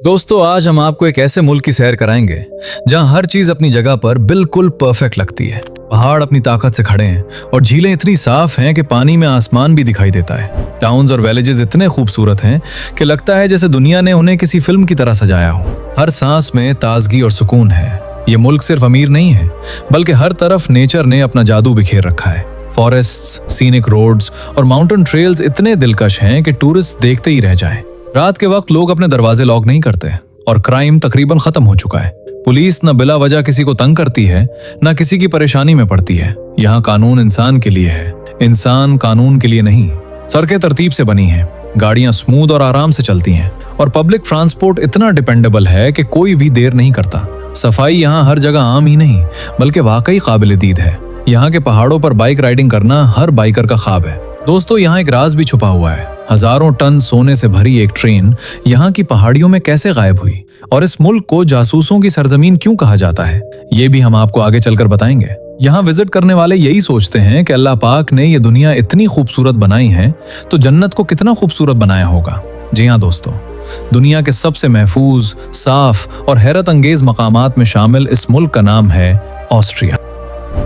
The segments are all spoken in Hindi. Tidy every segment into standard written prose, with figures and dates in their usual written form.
दोस्तों, आज हम आपको एक ऐसे मुल्क की सैर कराएंगे जहां हर चीज अपनी जगह पर बिल्कुल परफेक्ट लगती है। पहाड़ अपनी ताकत से खड़े हैं और झीलें इतनी साफ हैं कि पानी में आसमान भी दिखाई देता है। टाउन्स और विलेजेस इतने खूबसूरत हैं कि लगता है जैसे दुनिया ने उन्हें किसी फिल्म की तरह सजाया हो। हर सांस में ताजगी और सुकून है। ये मुल्क सिर्फ अमीर नहीं है, बल्कि हर तरफ नेचर ने अपना जादू बिखेर रखा है। फॉरेस्ट्स, सीनिक रोड्स और माउंटेन ट्रेल्स इतने दिलकश हैं कि टूरिस्ट देखते ही रह जाएं। रात के वक्त लोग अपने दरवाजे लॉक नहीं करते और क्राइम तकरीबन खत्म हो चुका है। पुलिस न बिला वजह किसी को तंग करती है, न किसी की परेशानी में पड़ती है। यहाँ कानून इंसान के लिए है, इंसान कानून के लिए नहीं। सड़कें तरतीब से बनी हैं, गाड़ियां स्मूथ और आराम से चलती हैं और पब्लिक ट्रांसपोर्ट इतना डिपेंडेबल है कि कोई भी देर नहीं करता। सफाई यहाँ हर जगह आम ही नहीं बल्कि वाकई काबिल दीद है। यहाँ के पहाड़ों पर बाइक राइडिंग करना हर बाइकर का ख्वाब है। दोस्तों, यहाँ एक राज भी छुपा हुआ है। हजारों टन सोने से भरी एक ट्रेन यहाँ की पहाड़ियों में कैसे गायब हुई और इस मुल्क को जासूसों की सरजमीन क्यों कहा जाता है, ये भी हम आपको आगे चलकर बताएंगे। यहाँ विजिट करने वाले यही सोचते हैं कि अल्लाह पाक ने ये दुनिया इतनी खूबसूरत बनाई है तो जन्नत को कितना खूबसूरत बनाया होगा। जी हाँ दोस्तों, दुनिया के सबसे महफूज, साफ और हैरत अंगेज मकामात में शामिल इस मुल्क का नाम है ऑस्ट्रिया।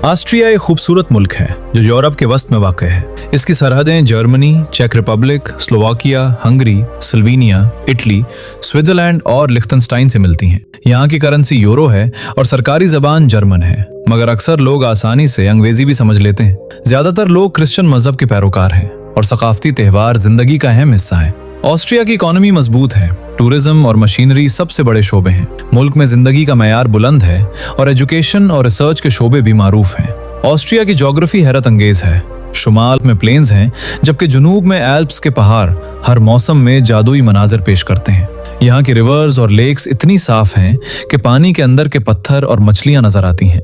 ऑस्ट्रिया एक खूबसूरत मुल्क है जो यूरोप के वस्त में वाक़ है। इसकी सरहदें जर्मनी, चेक Republic, Slovakia, Hungary, Slovenia, Italy, Switzerland और लिख्टेनस्टाइन से मिलती हैं। यहाँ की करेंसी यूरो है और सरकारी जबान जर्मन है, मगर अक्सर लोग आसानी से अंग्रेजी भी समझ लेते हैं। ज्यादातर लोग क्रिश्चियन मजहब के पैरोकार हैं और सकाफती त्यौहार जिंदगी का अहम हिस्सा है। ऑस्ट्रिया की इकोनॉमी मजबूत है, टूरिज्म और मशीनरी सबसे बड़े शोबे हैं। मुल्क में जिंदगी का मयार बुलंद है और एजुकेशन और रिसर्च के शोबे भी मारूफ हैं। ऑस्ट्रिया की ज्योग्राफी हैरत अंगेज है। शुमाल में प्लेन्स हैं, जबकि जुनूब में एल्प्स के पहाड़ हर मौसम में जादुई मनाजिर पेश करते हैं। यहाँ की रिवर्स और लेक्स इतनी साफ हैं कि पानी के अंदर के पत्थर और मछलियां नजर आती हैं।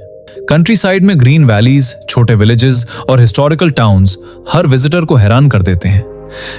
कंट्री साइड में ग्रीन वैलीज, छोटे विलेजेस और हिस्टोरिकल टाउन्स हर विजिटर को हैरान कर देते हैं।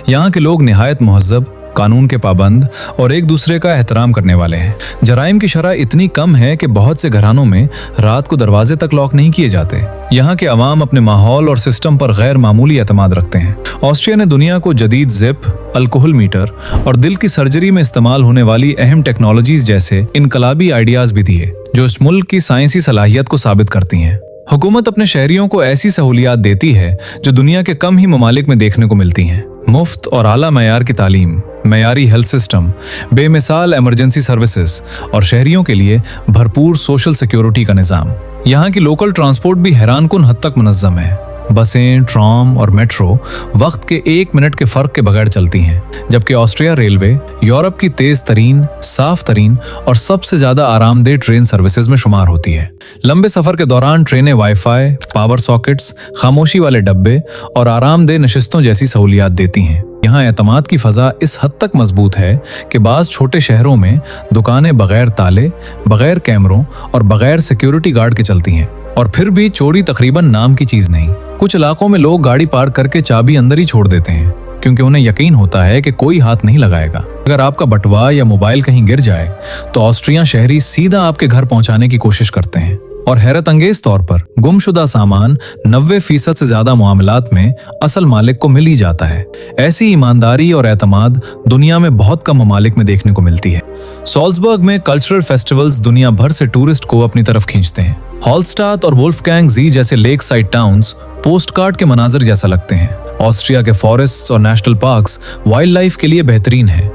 यहाँ के लोग निहायत मुहज्जब, कानून के पाबंद और एक दूसरे का एहतराम करने वाले हैं। जराइम की शरह इतनी कम है कि बहुत से घरानों में रात को दरवाजे तक लॉक नहीं किए जाते। यहाँ के अवाम अपने माहौल और सिस्टम पर गैर मामूली एतमाद रखते हैं। ऑस्ट्रिया ने दुनिया को जदीद जिप, अल्कोहल मीटर और दिल की सर्जरी में इस्तेमाल होने वाली अहम टेक्नोलॉजीज जैसे इनकलाबी आइडियाज भी दिए, जो इस मुल्क की साइंसी सलाहियत को साबित करती हैं। हुकूमत अपने शहरियों को ऐसी सहूलियात देती है जो दुनिया के कम ही ममालिक में देखने को मिलती हैं। मुफ्त और आला मयार की तालीम, मयारी हेल्थ सिस्टम, बेमिसाल इमरजेंसी सर्विसेज और शहरियों के लिए भरपूर सोशल सिक्योरिटी का निज़ाम। यहाँ की लोकल ट्रांसपोर्ट भी हैरानकुन हद तक मुनज़्ज़म है। बसें, ट्राम और मेट्रो वक्त के 1 मिनट के फर्क के बगैर चलती हैं, जबकि ऑस्ट्रिया रेलवे यूरोप की तेज तरीन, साफ तरीन और सबसे ज्यादा आरामदेह ट्रेन सर्विसेज में शुमार होती है। लंबे सफर के दौरान ट्रेनें वाईफाई, पावर सॉकेट्स, खामोशी वाले डब्बे और आरामदेह नशिस्तों जैसी सहूलियात देती हैं। यहाँ एतमाद की फजा इस हद तक मजबूत है कि बाज़ छोटे शहरों में दुकानें बगैर ताले, बगैर कैमरों और बगैर सिक्योरिटी गार्ड के चलती हैं, और फिर भी चोरी तकरीबन नाम की चीज नहीं। कुछ इलाकों में लोग गाड़ी पार्क करके चाबी अंदर ही छोड़ देते हैं क्योंकि उन्हें यकीन होता है कि कोई हाथ नहीं लगाएगा। अगर आपका बटुआ या मोबाइल कहीं गिर जाए तो ऑस्ट्रिया शहरी सीधा आपके घर पहुंचाने की कोशिश करते हैं, और हैरत अंगेज तौर पर गुमशुदा सामान 90% से ज्यादा मामलात में असल मालिक को मिल ही जाता है। ऐसी ईमानदारी और एतमाद दुनिया में बहुत कम ममालिक में देखने को मिलती है। सॉल्जबर्ग में कल्चरल फेस्टिवल्स दुनिया भर से टूरिस्ट को अपनी तरफ खींचते हैं। हॉलस्टाट और वुल्फगैंग ज़ी जैसे लेक साइड टाउन्स पोस्टकार्ड के मनाजिर जैसा लगते हैं। ऑस्ट्रिया के फॉरेस्ट्स और नेशनल पार्क्स वाइल्ड लाइफ के लिए बेहतरीन है।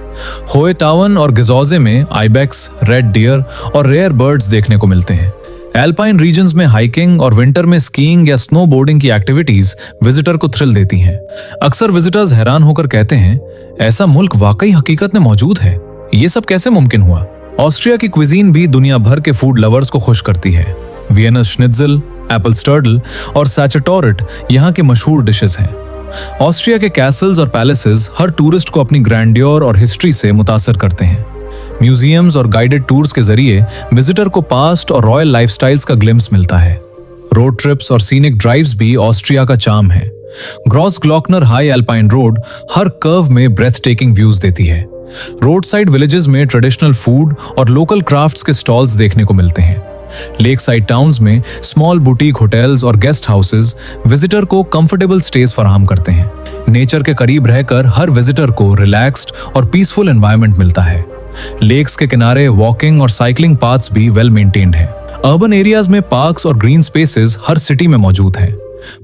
होए टाउन और गिजोजे में आइबेक्स, रेड डियर और रेयर बर्ड्स देखने को मिलते हैं। एल्पाइन रीजन्स में हाइकिंग और विंटर में स्कीइंग या स्नो बोर्डिंग की एक्टिविटीज विजिटर को थ्रिल देती हैं। अक्सर विजिटर्स हैरान होकर कहते हैं, ऐसा मुल्क वाकई हकीकत में मौजूद है, ये सब कैसे मुमकिन हुआ। ऑस्ट्रिया की क्विजीन भी दुनिया भर के फूड लवर्स को खुश करती है। वियना श्निट्ज़ल, एप्पल स्टर्डल और सैचेटोरेट यहाँ के मशहूर डिशेस हैं। ऑस्ट्रिया के कैसल्स और पैलेसेस हर टूरिस्ट को अपनी ग्रैंडियर और हिस्ट्री से मुतासर करते हैं। म्यूजियम्स और गाइडेड टूर्स के जरिए विजिटर को पास्ट और रॉयल लाइफस्टाइल्स का ग्लिम्स मिलता है। रोड ट्रिप्स और सीनिक ड्राइव्स भी ऑस्ट्रिया का चार्म है। ग्रॉस ग्लॉकनर हाई एल्पाइन रोड हर कर्व में ब्रेथ टेकिंग व्यूज देती है। रोड साइड विलेजेस में ट्रेडिशनल फूड और लोकल क्राफ्ट्स के स्टॉल्स देखने को मिलते हैं। लेक साइड टाउन्स में स्मॉल बुटीक होटल्स और गेस्ट हाउसेज विजिटर को कंफर्टेबल स्टेज फराहम करते हैं। नेचर के करीब रहकर हर विजिटर को रिलैक्स्ड और पीसफुल एनवायरनमेंट मिलता है। लेक्स के किनारे वॉकिंग और साइकिलिंग पाथ्स भी वेल मेंटेन्ड हैं। अर्बन एरियाज में पार्क्स और ग्रीन स्पेसेस हर सिटी में मौजूद हैं।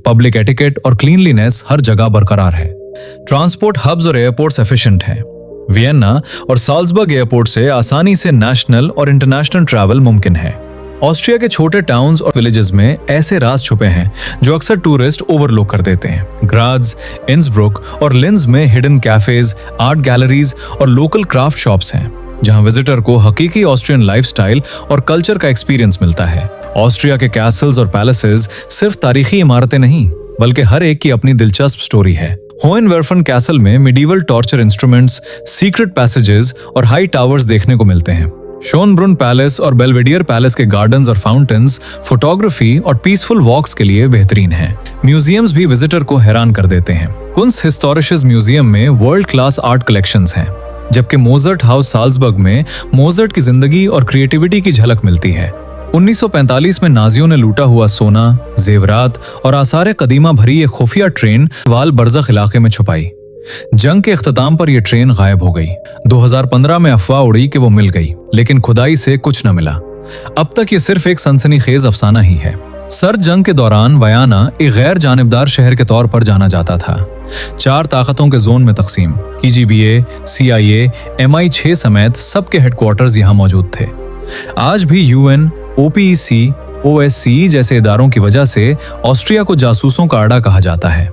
पब्लिक एटिकेट और क्लीनलीनेस हर जगह बरकरार है। ट्रांसपोर्ट हब्स और एयरपोर्ट्स एफिशिएंट हैं। वियना और साल्जबर्ग एयरपोर्ट से आसानी से नेशनल और इंटरनेशनल ट्रैवल मुमकिन है। ऑस्ट्रिया के छोटे टाउन्स और विलेजेस में ऐसे राज छुपे हैं जो अक्सर टूरिस्ट ओवरलुक कर देते हैं। ग्राज, इंसब्रुक और लिंज में हिडन कैफेज, आर्ट गैलरीज और लोकल क्राफ्ट शॉप्स हैं, जहां विजिटर को हकीकी ऑस्ट्रियन लाइफस्टाइल और कल्चर का एक्सपीरियंस मिलता है। ऑस्ट्रिया के कैसल्स और पैलेसेस सिर्फ तारीखी इमारतें नहीं, बल्कि हर एक की अपनी दिलचस्प स्टोरी है। होहेनवर्फन कैसल में medieval torture instruments, secret passages और हाई टावर्स देखने को मिलते हैं। शोनब्रुन पैलेस और बेल्वेडियर पैलेस के गार्डन्स और फाउंटेन्स फोटोग्राफी और पीसफुल वॉक्स के लिए बेहतरीन हैं। म्यूजियम्स भी विजिटर को हैरान कर देते हैं। कुंस हिस्टोरिशिस म्यूजियम में वर्ल्ड क्लास आर्ट कलेक्शंस हैं, जबकि मोजर्ट हाउस साल्जबर्ग में मोजर्ट की जिंदगी और क्रिएटिविटी की झलक मिलती है। 1945 में नाजियों ने लूटा हुआ सोना, जेवरात और आसार कदीमा भरी एक खुफिया ट्रेन वाल बरज़ख इलाके में छुपाई। जंग के इख्तिताम पर यह ट्रेन गायब हो गई। 2015 में अफवाह उड़ी कि वो मिल गई, लेकिन खुदाई से कुछ न मिला। अब तक ये सिर्फ एक सनसनीखेज अफसाना ही है। सर्द जंग के दौरान वयाना एक गैर जानिबदार शहर के तौर पर जाना जाता था। 4 ताकतों के जोन में तकसीम, KGB, CIA, MI6 समेत सबके हेडक्वार्टर्स यहाँ मौजूद थे। आज भी UN, OPEC, OSCE जैसे इदारों की वजह से ऑस्ट्रिया को जासूसों का अड्डा कहा जाता है।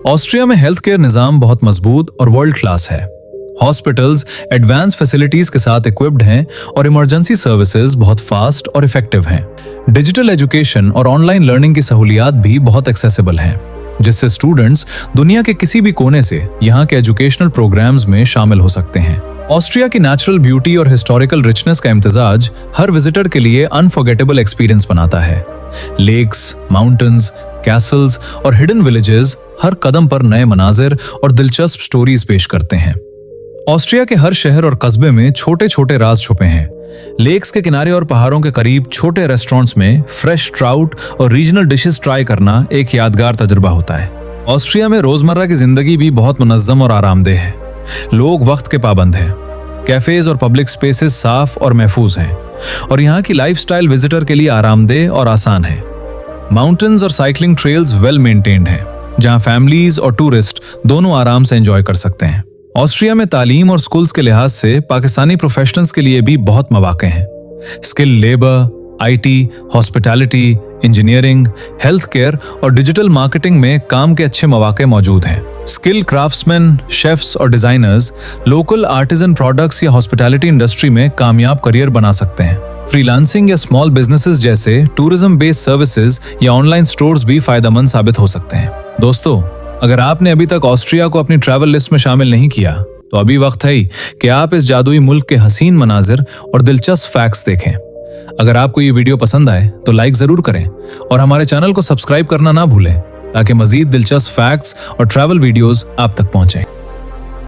ऑस्ट्रिया में हेल्थ केयर निज़ाम बहुत मजबूत और वर्ल्ड क्लास है। हॉस्पिटल्स एडवांस फैसिलिटीज के साथ इक्विप्ड हैं और इमरजेंसी सर्विसेज बहुत फास्ट और इफेक्टिव हैं। डिजिटल एजुकेशन और ऑनलाइन लर्निंग की सहूलियात भी बहुत एक्सेसिबल हैं, जिससे स्टूडेंट्स दुनिया के किसी भी कोने से यहाँ के एजुकेशनल प्रोग्राम्स में शामिल हो सकते हैं। ऑस्ट्रिया की नेचुरल ब्यूटी और हिस्टोरिकल रिचनेस का इम्तिजाज हर विजिटर के लिए अनफॉरगेटेबल एक्सपीरियंस बनाता है। लेक्स, माउंटेन्स, कैसल्स और हिडन विलेजेस हर कदम पर नए मनाजिर और दिलचस्प स्टोरीज पेश करते हैं। ऑस्ट्रिया के हर शहर और कस्बे में छोटे छोटे राज छुपे हैं। लेक्स के किनारे और पहाड़ों के करीब छोटे रेस्टोरेंट्स में फ्रेश ट्राउट और रीजनल डिशेस ट्राई करना एक यादगार तजुर्बा होता है। ऑस्ट्रिया में रोजमर्रा की जिंदगी भी बहुत मुनज्जम और आरामदेह है। लोग वक्त के पाबंद हैं। कैफेज और पब्लिक स्पेसेस साफ और महफूज हैं, और यहाँ की लाइफस्टाइल विजिटर के लिए आरामदेह और आसान है। माउंटेन्स और साइकिलिंग ट्रेल्स वेल मेंटेन्ड हैं, जहाँ फैमिलीज और टूरिस्ट दोनों आराम से एंजॉय कर सकते हैं। ऑस्ट्रिया में तालीम और स्कूल्स के लिहाज से पाकिस्तानी प्रोफेशनल्स के लिए भी बहुत मौके हैं। Skill labour, IT, hospitality, engineering, health care और डिजिटल मार्केटिंग में काम के अच्छे मौके मौजूद हैं। स्किल क्राफ्ट्समैन, शेफ्स और डिजाइनर्स लोकल आर्टिजन प्रोडक्ट्स या हॉस्पिटैलिटी इंडस्ट्री में कामयाब करियर बना सकते हैं। फ्रीलांसिंग या स्मॉल बिजनेसेस जैसे टूरिज्म बेस्ड सर्विसेज या ऑनलाइन स्टोर्स भी फायदेमंद साबित हो सकते हैं। दोस्तों, अगर आपने अभी तक ऑस्ट्रिया को अपनी ट्रैवल लिस्ट में शामिल नहीं किया, तो अभी वक्त है कि आप इस जादुई मुल्क के हसीन मनाजिर और दिलचस्प फैक्ट्स देखें। अगर आपको ये वीडियो पसंद आए तो लाइक जरूर करें और हमारे चैनल को सब्सक्राइब करना ना भूलें, ताकि मजीद दिलचस्प फैक्ट्स और ट्रैवल वीडियोस आप तक पहुंचें।